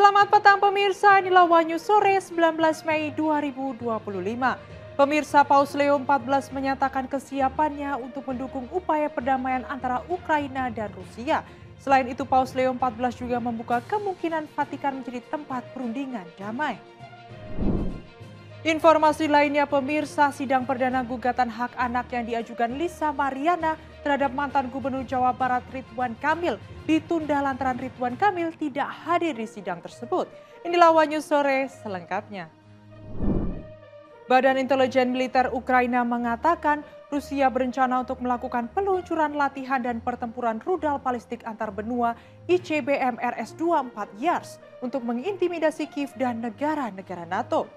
Selamat petang pemirsa, inilah Wanyu Sore 19 Mei 2025. Pemirsa, Paus Leo XIV menyatakan kesiapannya untuk mendukung upaya perdamaian antara Ukraina dan Rusia. Selain itu, Paus Leo XIV juga membuka kemungkinan Vatikan menjadi tempat perundingan damai. Informasi lainnya pemirsa, sidang perdana gugatan hak anak yang diajukan Lisa Mariana terhadap mantan Gubernur Jawa Barat Ridwan Kamil ditunda lantaran Ridwan Kamil tidak hadir di sidang tersebut. Inilah Wanyu Sore selengkapnya. Badan Intelijen Militer Ukraina mengatakan Rusia berencana untuk melakukan peluncuran latihan dan pertempuran rudal balistik antar benua ICBM RS-24 Yars untuk mengintimidasi Kiev dan negara-negara NATO.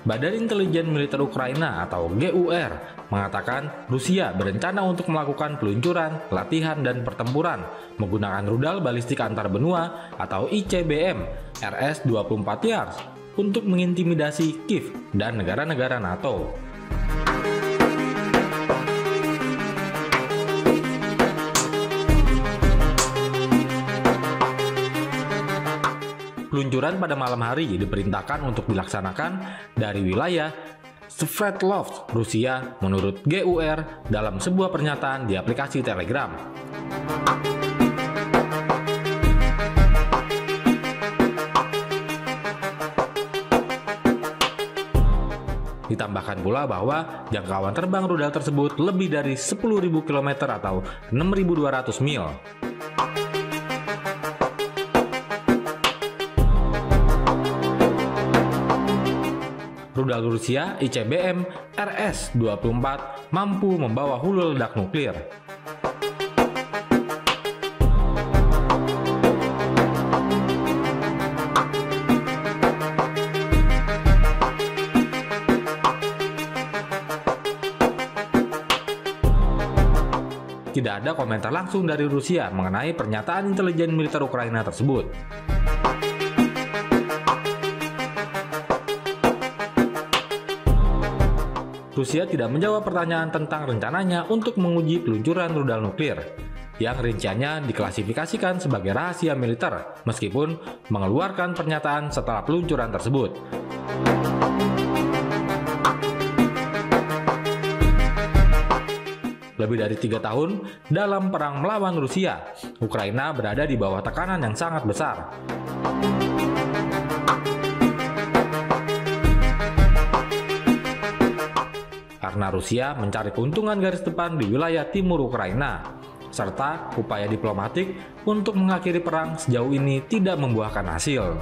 Badan Intelijen Militer Ukraina atau GUR mengatakan Rusia berencana untuk melakukan peluncuran, latihan, dan pertempuran menggunakan rudal balistik antar benua atau ICBM RS-24 Yars untuk mengintimidasi Kiev dan negara-negara NATO. Peluncuran pada malam hari diperintahkan untuk dilaksanakan dari wilayah Sverdlovsk, Rusia, menurut GUR dalam sebuah pernyataan di aplikasi Telegram. Ditambahkan pula bahwa jangkauan terbang rudal tersebut lebih dari 10.000 km atau 6.200 mil. Rudal Rusia ICBM RS-24 mampu membawa hulu ledak nuklir. Tidak ada komentar langsung dari Rusia mengenai pernyataan intelijen militer Ukraina tersebut. Rusia tidak menjawab pertanyaan tentang rencananya untuk menguji peluncuran rudal nuklir, yang rinciannya diklasifikasikan sebagai rahasia militer, meskipun mengeluarkan pernyataan setelah peluncuran tersebut. Lebih dari 3 tahun dalam perang melawan Rusia, Ukraina berada di bawah tekanan yang sangat besar. Karena Rusia mencari keuntungan garis depan di wilayah timur Ukraina, serta upaya diplomatik untuk mengakhiri perang sejauh ini tidak membuahkan hasil.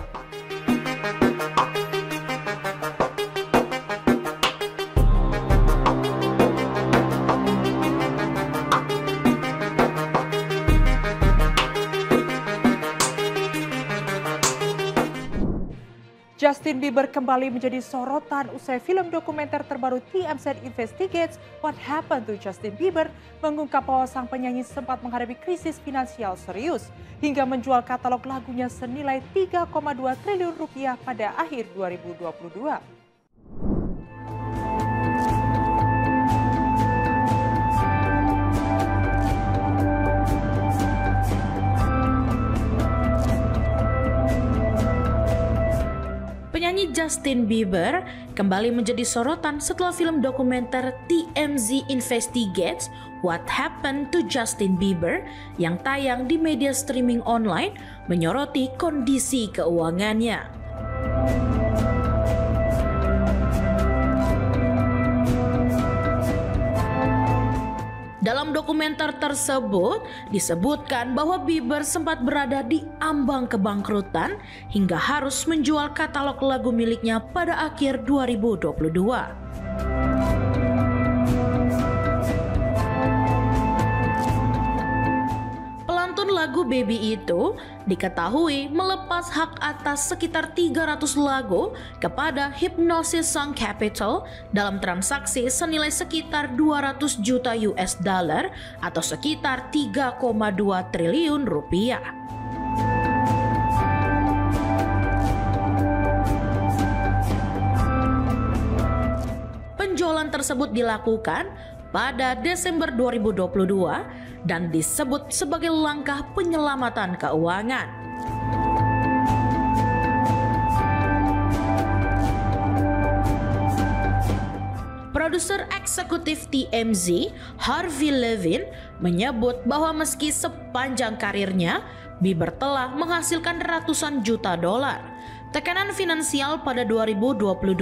Justin Bieber kembali menjadi sorotan usai film dokumenter terbaru TMZ Investigates What Happened to Justin Bieber mengungkap bahwa sang penyanyi sempat menghadapi krisis finansial serius hingga menjual katalog lagunya senilai 3,2 triliun rupiah pada akhir 2022. Penyanyi Justin Bieber kembali menjadi sorotan setelah film dokumenter TMZ Investigates What Happened to Justin Bieber yang tayang di media streaming online menyoroti kondisi keuangannya. Dalam dokumenter tersebut disebutkan bahwa Bieber sempat berada di ambang kebangkrutan hingga harus menjual katalog lagu miliknya pada akhir 2022. Pelantun lagu Baby itu diketahui melepas hak atas sekitar 300 lagu kepada Hipgnosis Song Capital dalam transaksi senilai sekitar 200 juta US dollar atau sekitar 3,2 triliun rupiah. penjualan tersebut dilakukan pada Desember 2022 dan disebut sebagai langkah penyelamatan keuangan. Produser eksekutif TMZ, Harvey Levin, menyebut bahwa meski sepanjang karirnya, Bieber telah menghasilkan ratusan juta dolar, tekanan finansial pada 2022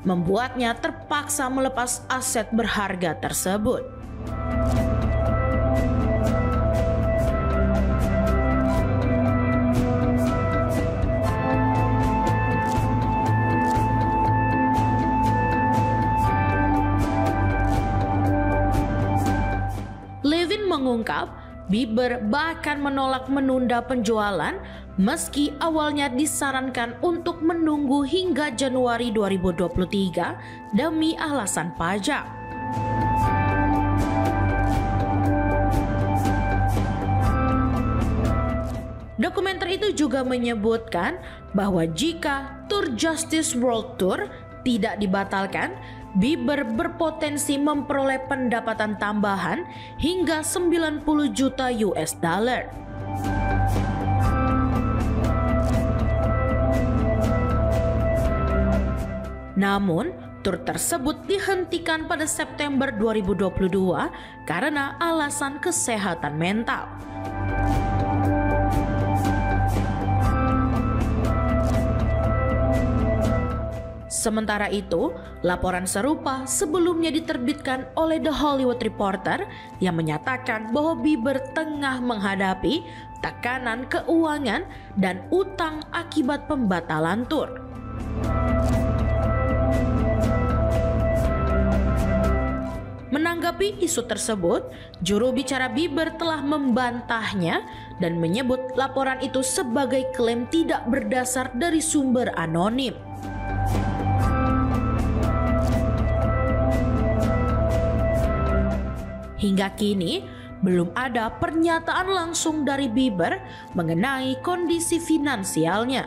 membuatnya terpaksa melepas aset berharga tersebut. Levin mengungkap, Bieber bahkan menolak menunda penjualan meski awalnya disarankan untuk menunggu hingga Januari 2023 demi alasan pajak. Dokumenter itu juga menyebutkan bahwa jika Tour Justice World Tour tidak dibatalkan, Bieber berpotensi memperoleh pendapatan tambahan hingga 90 juta US dollar. Namun, tur tersebut dihentikan pada September 2022 karena alasan kesehatan mental. Sementara itu, laporan serupa sebelumnya diterbitkan oleh The Hollywood Reporter yang menyatakan bahwa Bieber tengah menghadapi tekanan keuangan dan utang akibat pembatalan tur. Menanggapi isu tersebut, juru bicara Bieber telah membantahnya dan menyebut laporan itu sebagai klaim tidak berdasar dari sumber anonim. Hingga kini, belum ada pernyataan langsung dari Bieber mengenai kondisi finansialnya.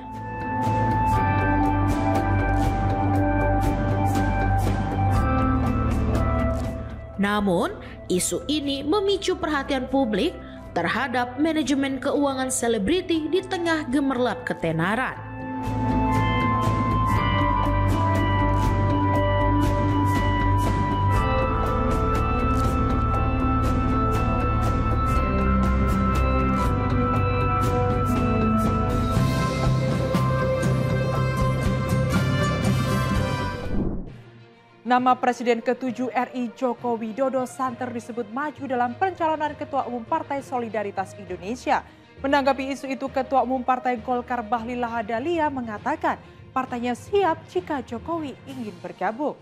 Namun, isu ini memicu perhatian publik terhadap manajemen keuangan selebriti di tengah gemerlap ketenaran. Nama Presiden ke-7 RI Joko Widodo santer disebut maju dalam pencalonan Ketua Umum Partai Solidaritas Indonesia. Menanggapi isu itu, Ketua Umum Partai Golkar Bahlil Lahadalia mengatakan partainya siap jika Jokowi ingin bergabung.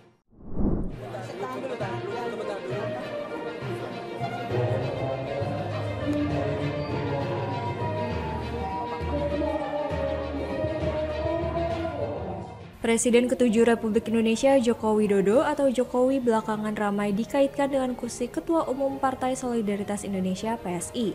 Presiden ke-7 Republik Indonesia Joko Widodo atau Jokowi belakangan ramai dikaitkan dengan kursi Ketua Umum Partai Solidaritas Indonesia (PSI).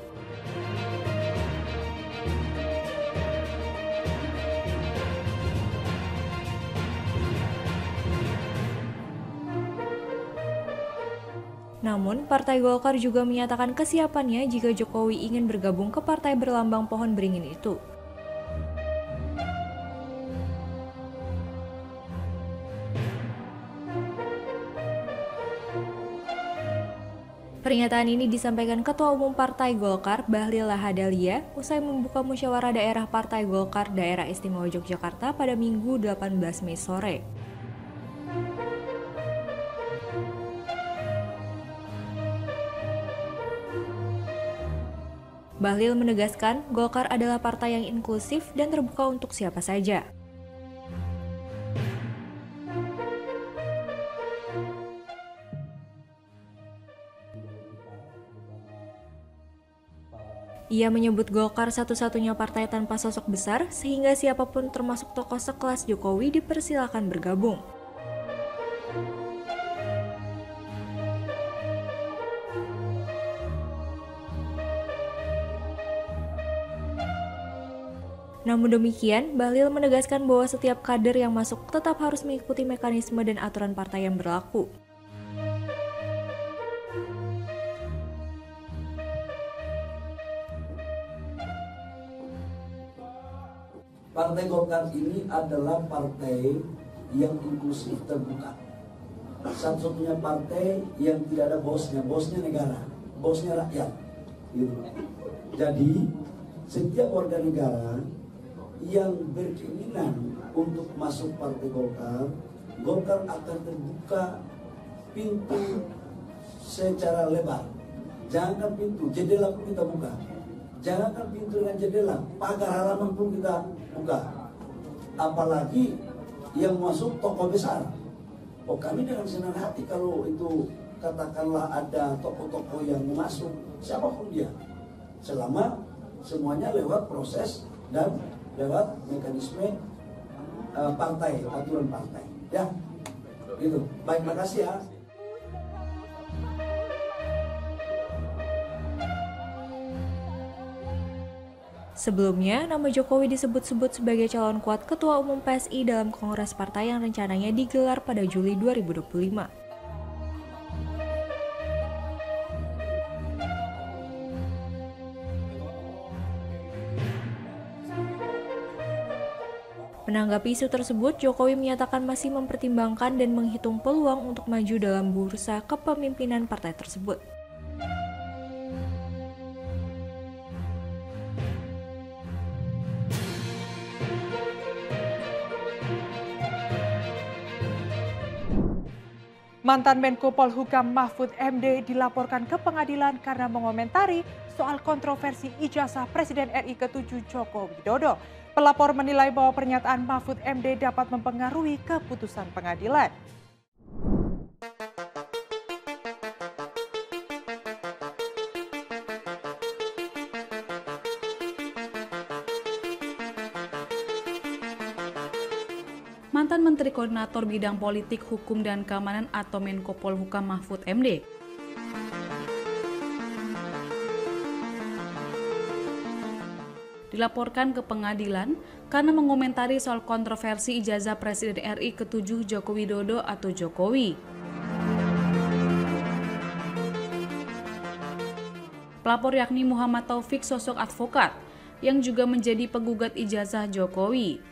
Namun, Partai Golkar juga menyatakan kesiapannya jika Jokowi ingin bergabung ke partai berlambang pohon beringin itu. Pernyataan ini disampaikan Ketua Umum Partai Golkar Bahlil Lahadalia usai membuka musyawarah daerah Partai Golkar Daerah Istimewa Yogyakarta pada Minggu 18 Mei sore. Bahlil menegaskan Golkar adalah partai yang inklusif dan terbuka untuk siapa saja. Ia menyebut Golkar satu-satunya partai tanpa sosok besar sehingga siapapun termasuk tokoh sekelas Jokowi dipersilakan bergabung. Namun demikian, Bahlil menegaskan bahwa setiap kader yang masuk tetap harus mengikuti mekanisme dan aturan partai yang berlaku. Partai Golkar ini adalah partai yang inklusif terbuka. Satu-satunya partai yang tidak ada bosnya negara, bosnya rakyat. Gitu. Jadi setiap warga negara yang berkeinginan untuk masuk Partai Golkar, Golkar akan terbuka pintu secara lebar. Jangankan pintu, jendela pun kita buka. Jangankan pintu dengan jendela, pagar halaman pun kita buka. Apalagi yang masuk tokoh besar. Oh, kami dengan senang hati kalau itu katakanlah ada tokoh-tokoh yang masuk, siapapun dia. Selama semuanya lewat proses dan lewat mekanisme partai, aturan partai. Ya, gitu. Baik, makasih ya. Sebelumnya, nama Jokowi disebut-sebut sebagai calon kuat Ketua Umum PSI dalam Kongres Partai yang rencananya digelar pada Juli 2025. Menanggapi isu tersebut, Jokowi menyatakan masih mempertimbangkan dan menghitung peluang untuk maju dalam bursa kepemimpinan partai tersebut. Mantan Menko Polhukam Mahfud MD dilaporkan ke pengadilan karena mengomentari soal kontroversi ijazah Presiden RI ke-7 Joko Widodo. Pelapor menilai bahwa pernyataan Mahfud MD dapat mempengaruhi keputusan pengadilan. Mantan Menteri Koordinator Bidang Politik, Hukum, dan Keamanan atau Menko Polhukam Mahfud MD dilaporkan ke pengadilan karena mengomentari soal kontroversi ijazah Presiden RI ke-7 Joko Widodo atau Jokowi. Pelapor yakni Muhammad Taufik, sosok advokat yang juga menjadi penggugat ijazah Jokowi.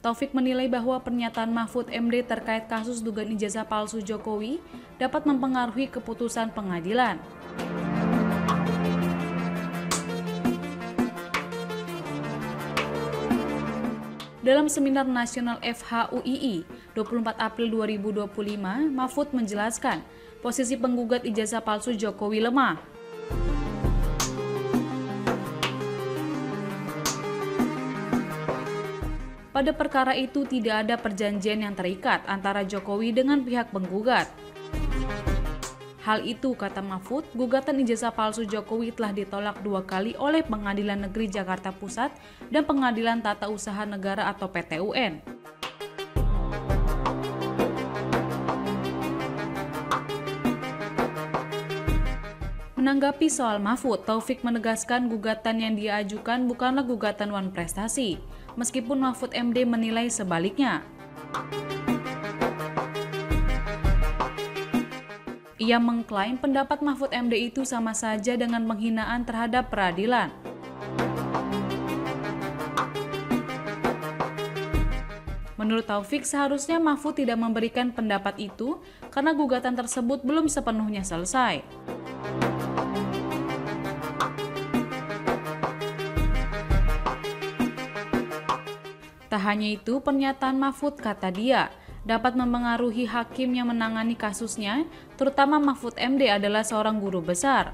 Taufik menilai bahwa pernyataan Mahfud MD terkait kasus dugaan ijazah palsu Jokowi dapat mempengaruhi keputusan pengadilan. Dalam seminar nasional FHUII 24 April 2025, Mahfud menjelaskan posisi penggugat ijazah palsu Jokowi lemah. Pada perkara itu tidak ada perjanjian yang terikat antara Jokowi dengan pihak penggugat. Hal itu, kata Mahfud, gugatan ijazah palsu Jokowi telah ditolak 2 kali oleh Pengadilan Negeri Jakarta Pusat dan Pengadilan Tata Usaha Negara atau PT-UN. Menanggapi soal Mahfud, Taufik menegaskan gugatan yang dia ajukan bukanlah gugatan wan prestasi, meskipun Mahfud MD menilai sebaliknya. Ia mengklaim pendapat Mahfud MD itu sama saja dengan penghinaan terhadap peradilan. Menurut Taufik, seharusnya Mahfud tidak memberikan pendapat itu karena gugatan tersebut belum sepenuhnya selesai. Tak hanya itu, pernyataan Mahfud, kata dia, dapat mempengaruhi hakim yang menangani kasusnya, terutama Mahfud MD adalah seorang guru besar.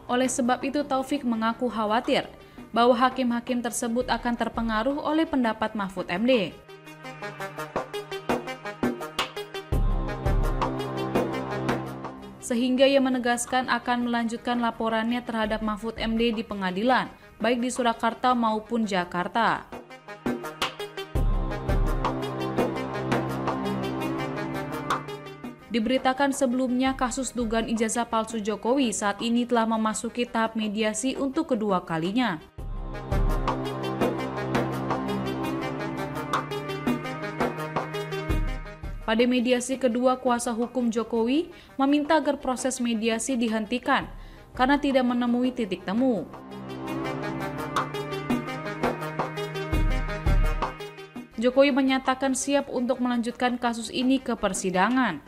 Oleh sebab itu, Taufik mengaku khawatir bahwa hakim-hakim tersebut akan terpengaruh oleh pendapat Mahfud MD. Sehingga ia menegaskan akan melanjutkan laporannya terhadap Mahfud MD di pengadilan, baik di Surakarta maupun Jakarta. Diberitakan sebelumnya, kasus dugaan ijazah palsu Jokowi saat ini telah memasuki tahap mediasi untuk kedua kalinya. Pada mediasi kedua, kuasa hukum Jokowi meminta agar proses mediasi dihentikan karena tidak menemui titik temu. Jokowi menyatakan siap untuk melanjutkan kasus ini ke persidangan.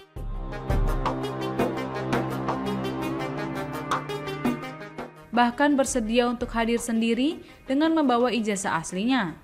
Bahkan bersedia untuk hadir sendiri dengan membawa ijazah aslinya.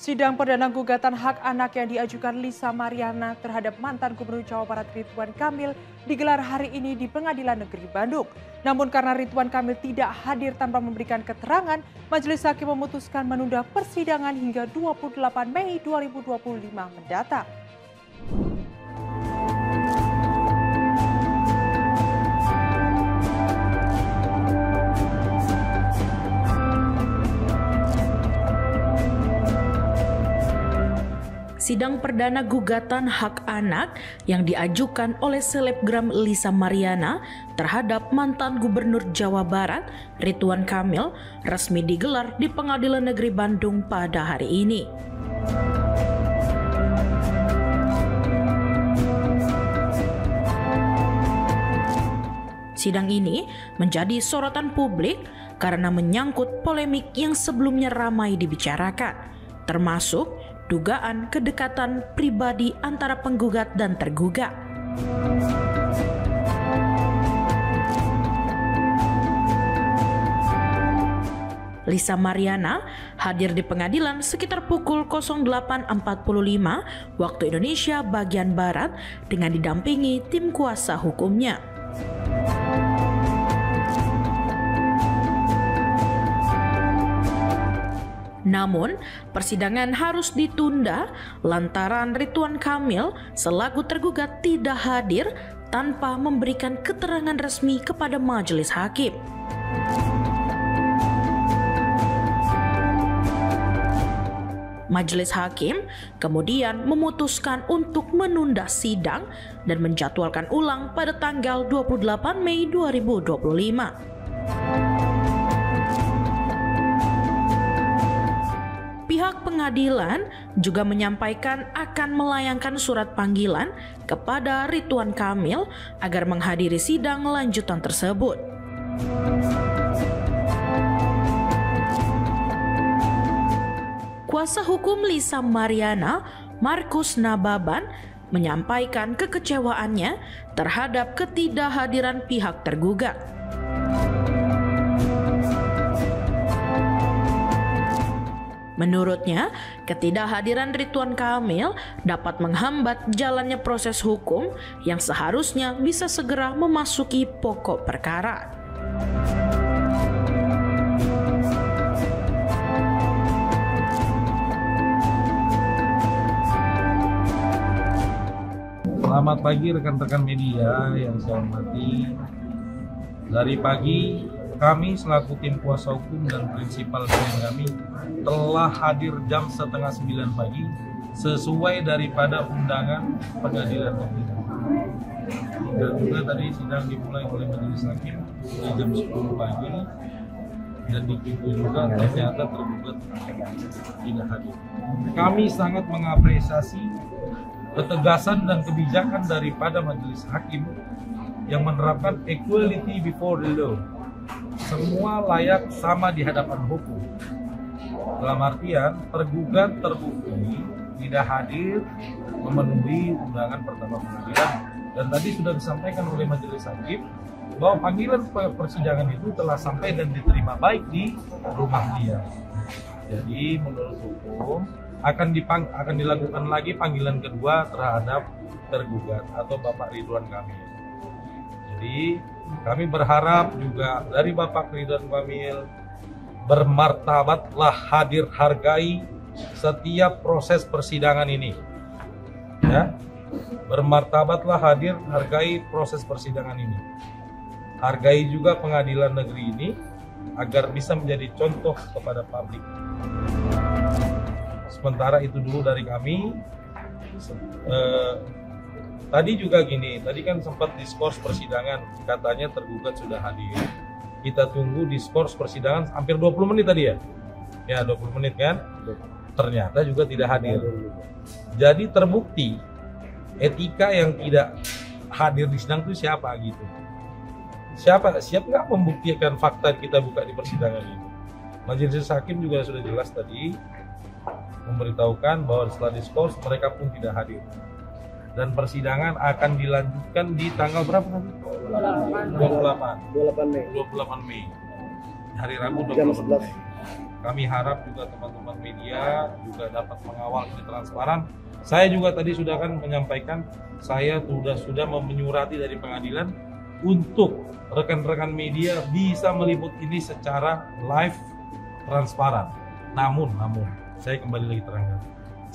Sidang perdana gugatan hak anak yang diajukan Lisa Mariana terhadap mantan Gubernur Jawa Barat Ridwan Kamil digelar hari ini di Pengadilan Negeri Bandung. Namun karena Ridwan Kamil tidak hadir tanpa memberikan keterangan, Majelis Hakim memutuskan menunda persidangan hingga 28 Mei 2025 mendatang. Sidang perdana gugatan hak anak yang diajukan oleh selebgram Lisa Mariana terhadap mantan Gubernur Jawa Barat Ridwan Kamil resmi digelar di Pengadilan Negeri Bandung pada hari ini. Sidang ini menjadi sorotan publik karena menyangkut polemik yang sebelumnya ramai dibicarakan, termasuk dugaan kedekatan pribadi antara penggugat dan tergugat. Lisa Mariana hadir di pengadilan sekitar pukul 08.45 waktu Indonesia bagian Barat dengan didampingi tim kuasa hukumnya. Namun, persidangan harus ditunda lantaran Ridwan Kamil selaku tergugat tidak hadir tanpa memberikan keterangan resmi kepada majelis hakim. Majelis hakim kemudian memutuskan untuk menunda sidang dan menjadwalkan ulang pada tanggal 28 Mei 2025. Pihak pengadilan juga menyampaikan akan melayangkan surat panggilan kepada Ridwan Kamil agar menghadiri sidang lanjutan tersebut. Kuasa hukum Lisa Mariana, Markus Nababan, menyampaikan kekecewaannya terhadap ketidakhadiran pihak tergugat. Menurutnya, ketidakhadiran Ridwan Kamil dapat menghambat jalannya proses hukum yang seharusnya bisa segera memasuki pokok perkara. Selamat pagi rekan-rekan media yang saya hormati. Dari pagi kami selaku tim kuasa hukum dan prinsipal klien kami telah hadir jam 8:30 pagi sesuai daripada undangan pengadilan negeri. Dan juga tadi sidang dimulai oleh majelis hakim di jam 10 pagi dan diikuti juga ternyata tergugat tidak hadir. Kami sangat mengapresiasi ketegasan dan kebijakan daripada majelis hakim yang menerapkan equality before the law. Semua layak sama di hadapan hukum. Dalam artian tergugat terbukti tidak hadir memenuhi undangan pertama pengadilan, dan tadi sudah disampaikan oleh majelis hakim bahwa panggilan persidangan itu telah sampai dan diterima baik di rumah dia. Jadi menurut hukum akan dilakukan lagi panggilan kedua terhadap tergugat atau Bapak Ridwan Kamil. Jadi kami berharap juga dari Bapak Ridwan Kamil bermartabatlah hadir hargai setiap proses persidangan ini. Ya. Bermartabatlah hadir hargai proses persidangan ini. Hargai juga pengadilan negeri ini agar bisa menjadi contoh kepada publik. Sementara itu dulu dari kami. Tadi juga gini, tadi kan sempat diskors persidangan, katanya tergugat sudah hadir. Kita tunggu diskors persidangan hampir 20 menit tadi ya? Ya 20 menit kan? Ternyata juga tidak hadir. Jadi terbukti etika yang tidak hadir di sidang itu siapa gitu. Siap nggak membuktikan fakta kita buka di persidangan itu? Majelis Hakim juga sudah jelas tadi memberitahukan bahwa setelah diskors mereka pun tidak hadir. Dan persidangan akan dilanjutkan di tanggal berapa nanti? 28 Mei. Hari Rabu 28 Mei. Kami harap juga teman-teman media juga dapat mengawal ini transparan. Saya juga tadi sudah kan menyampaikan, saya sudah menyurati dari pengadilan untuk rekan-rekan media bisa meliput ini secara live transparan. Namun saya kembali lagi terangkan,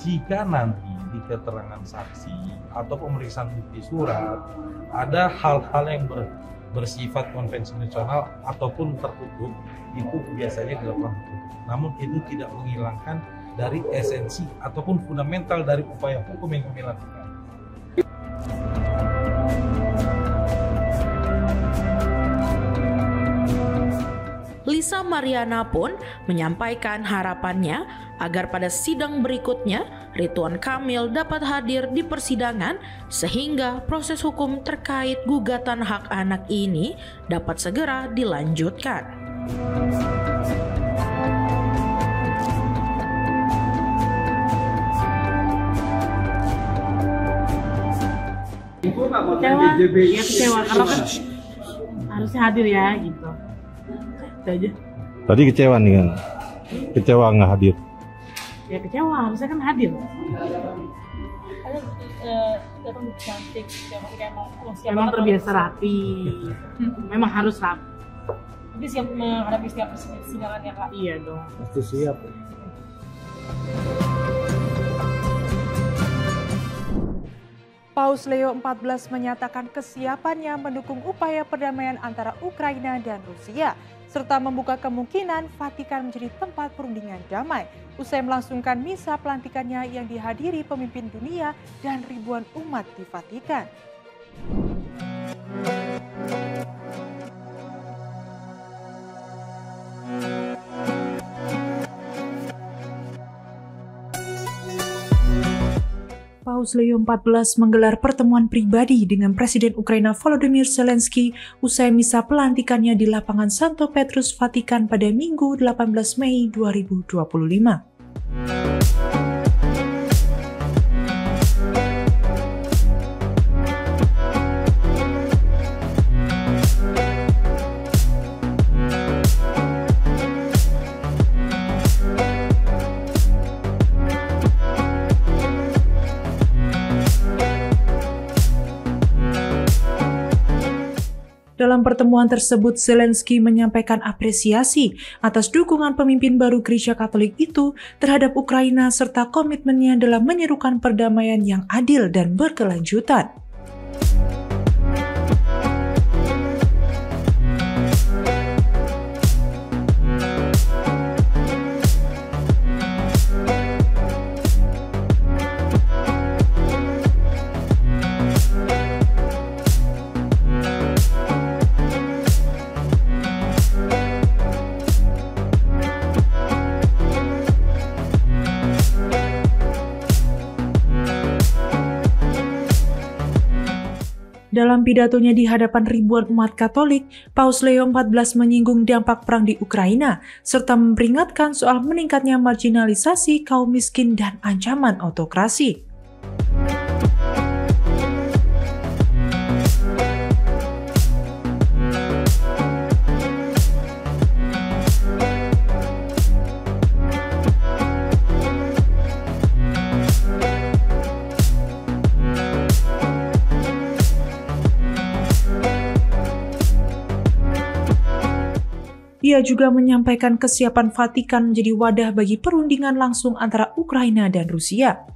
jika nanti di keterangan saksi atau pemeriksaan bukti surat ada hal-hal yang bersifat konvensional ataupun tertutup, itu biasanya dilakukan tertutup. Namun itu tidak menghilangkan dari esensi ataupun fundamental dari upaya hukum yang kami lakukan. Lisa Mariana pun menyampaikan harapannya agar pada sidang berikutnya Ridwan Kamil dapat hadir di persidangan sehingga proses hukum terkait gugatan hak anak ini dapat segera dilanjutkan. Kecewa karena kan harusnya hadir ya gitu. Itu aja. Tadi kecewa nih kan? Kecewa nggak hadir? Ya kecewa, harusnya kan hadir. Cantik, memang terbiasa rapi. Memang harus rapi. Tapi siap menghadapi setiap persidangan ya Kak? Iya dong. Pasti siap. Paus Leo XIV menyatakan kesiapannya mendukung upaya perdamaian antara Ukraina dan Rusia, serta membuka kemungkinan Vatikan menjadi tempat perundingan damai, usai melangsungkan misa pelantikannya yang dihadiri pemimpin dunia dan ribuan umat di Vatikan. Paus Leo XIV menggelar pertemuan pribadi dengan Presiden Ukraina Volodymyr Zelensky usai misa pelantikannya di lapangan Santo Petrus Vatikan pada Minggu 18 Mei 2025. Dalam pertemuan tersebut, Zelensky menyampaikan apresiasi atas dukungan pemimpin baru Gereja Katolik itu terhadap Ukraina serta komitmennya dalam menyerukan perdamaian yang adil dan berkelanjutan. Dalam pidatonya di hadapan ribuan umat Katolik, Paus Leo XIV menyinggung dampak perang di Ukraina, serta memperingatkan soal meningkatnya marginalisasi kaum miskin dan ancaman autokrasi. Ia juga menyampaikan kesiapan Vatikan menjadi wadah bagi perundingan langsung antara Ukraina dan Rusia.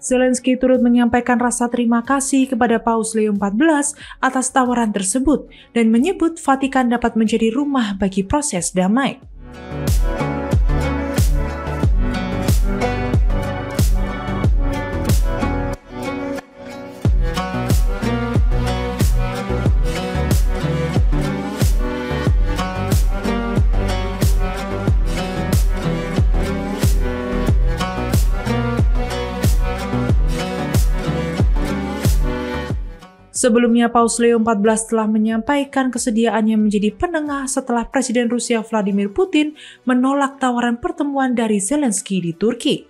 Zelensky turut menyampaikan rasa terima kasih kepada Paus Leo XIV atas tawaran tersebut dan menyebut Vatikan dapat menjadi rumah bagi proses damai. Sebelumnya, Paus Leo XIV telah menyampaikan kesediaannya menjadi penengah setelah Presiden Rusia Vladimir Putin menolak tawaran pertemuan dari Zelensky di Turki.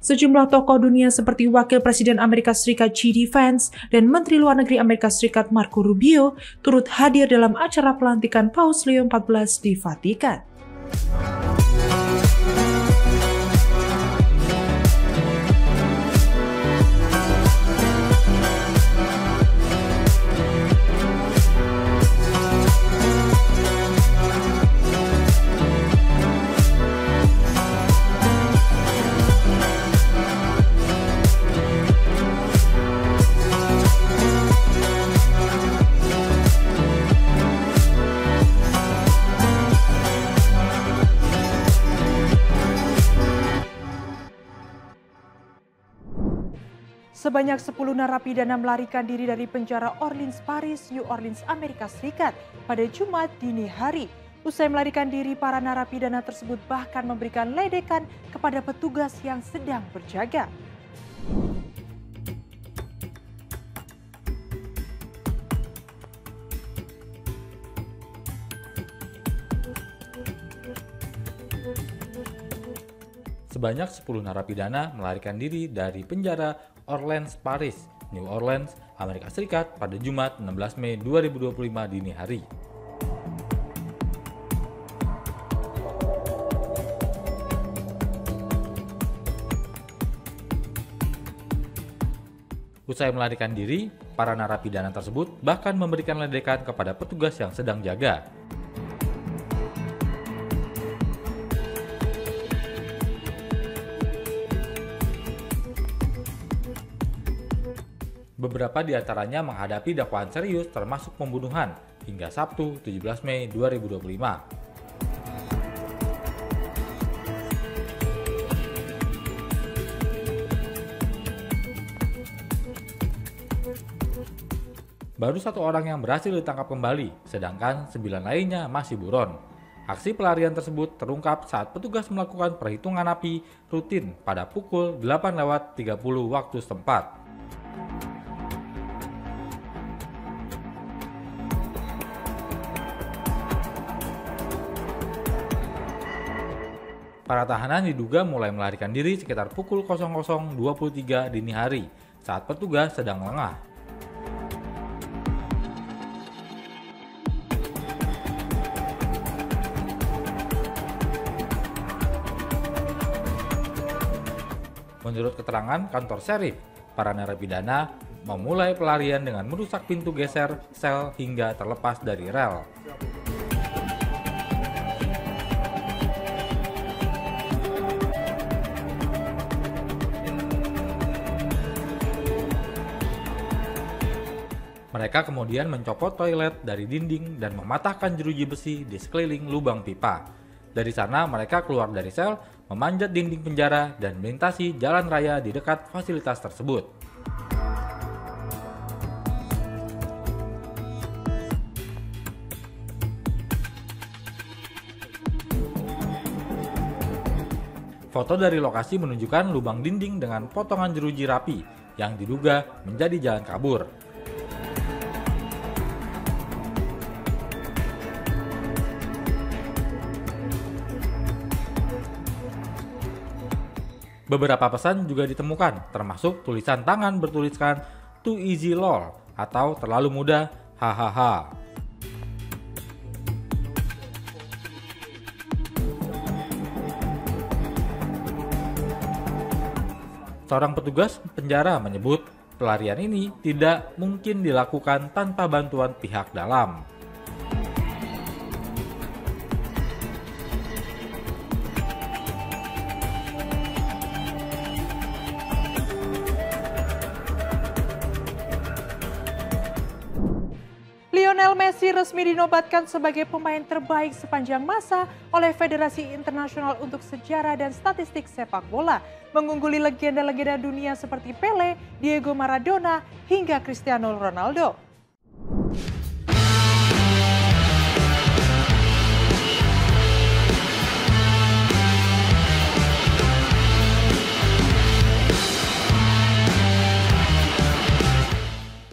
Sejumlah tokoh dunia seperti Wakil Presiden Amerika Serikat J.D. Vance dan Menteri Luar Negeri Amerika Serikat Marco Rubio turut hadir dalam acara pelantikan Paus Leo XIV di Vatikan. Sebanyak 10 narapidana melarikan diri dari penjara Orleans, Paris, New Orleans, Amerika Serikat pada Jumat dini hari. Usai melarikan diri, para narapidana tersebut bahkan memberikan ledekan kepada petugas yang sedang berjaga. Sebanyak 10 narapidana melarikan diri dari penjara Orleans, Paris, New Orleans, Amerika Serikat pada Jumat 16 Mei 2025 dini hari. Usai melarikan diri, para narapidana tersebut bahkan memberikan ledekan kepada petugas yang sedang jaga. Beberapa di antaranya menghadapi dakwaan serius termasuk pembunuhan hingga Sabtu 17 Mei 2025. Baru 1 orang yang berhasil ditangkap kembali, sedangkan 9 lainnya masih buron. Aksi pelarian tersebut terungkap saat petugas melakukan perhitungan api rutin pada pukul 8.30 waktu setempat. Para tahanan diduga mulai melarikan diri sekitar pukul 00.23 dini hari saat petugas sedang lengah. Menurut keterangan kantor Sheriff, para narapidana memulai pelarian dengan merusak pintu geser sel hingga terlepas dari rel. Mereka kemudian mencopot toilet dari dinding dan mematahkan jeruji besi di sekeliling lubang pipa. Dari sana mereka keluar dari sel, memanjat dinding penjara dan melintasi jalan raya di dekat fasilitas tersebut. Foto dari lokasi menunjukkan lubang dinding dengan potongan jeruji rapi yang diduga menjadi jalan kabur. Beberapa pesan juga ditemukan, termasuk tulisan tangan bertuliskan "Too easy lol" atau "terlalu mudah, hahaha". Seorang petugas penjara menyebut pelarian ini tidak mungkin dilakukan tanpa bantuan pihak dalam. Lionel Messi resmi dinobatkan sebagai pemain terbaik sepanjang masa oleh Federasi Internasional untuk Sejarah dan Statistik Sepak Bola, mengungguli legenda-legenda dunia seperti Pele, Diego Maradona, hingga Cristiano Ronaldo.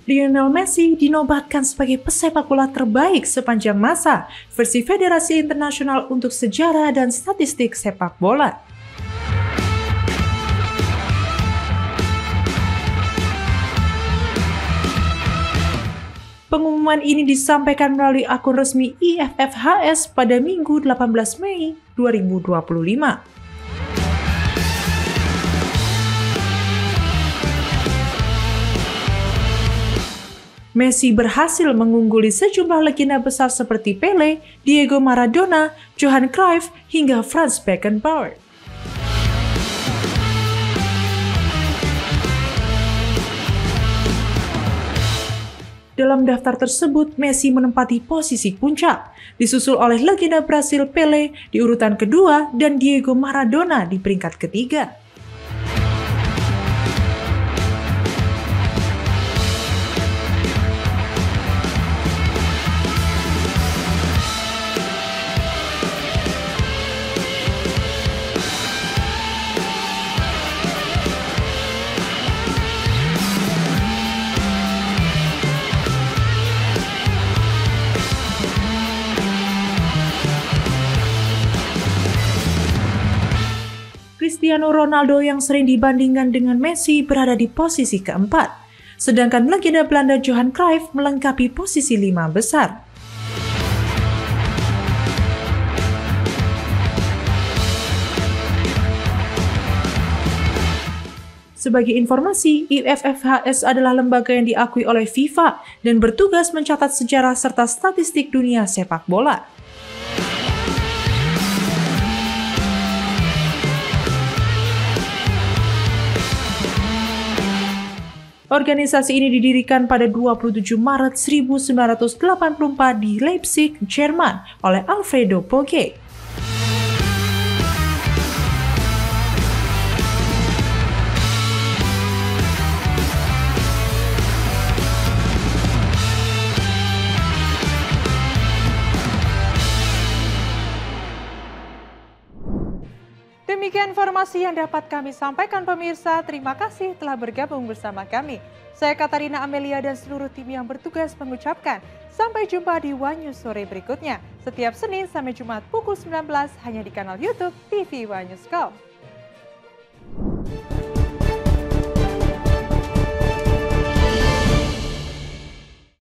Lionel Messi dinobatkan sebagai pesepak bola terbaik sepanjang masa versi Federasi Internasional untuk Sejarah dan Statistik Sepak Bola. Pengumuman ini disampaikan melalui akun resmi IFFHS pada Minggu 18 Mei 2025. Messi berhasil mengungguli sejumlah legenda besar seperti Pele, Diego Maradona, Johan Cruyff, hingga Franz Beckenbauer. Dalam daftar tersebut, Messi menempati posisi puncak, disusul oleh legenda Brasil Pele di urutan kedua dan Diego Maradona di peringkat ketiga. Cristiano Ronaldo yang sering dibandingkan dengan Messi berada di posisi keempat, sedangkan legenda Belanda Johan Cruyff melengkapi posisi 5 besar. Sebagai informasi, IFFHS adalah lembaga yang diakui oleh FIFA dan bertugas mencatat sejarah serta statistik dunia sepak bola. Organisasi ini didirikan pada 27 Maret 1984 di Leipzig, Jerman oleh Alfredo Pogge. Demikian informasi yang dapat kami sampaikan pemirsa. Terima kasih telah bergabung bersama kami. Saya Katarina Amelia dan seluruh tim yang bertugas mengucapkan sampai jumpa di One News sore berikutnya. Setiap Senin sampai Jumat pukul 19 hanya di kanal YouTube TV One News Go.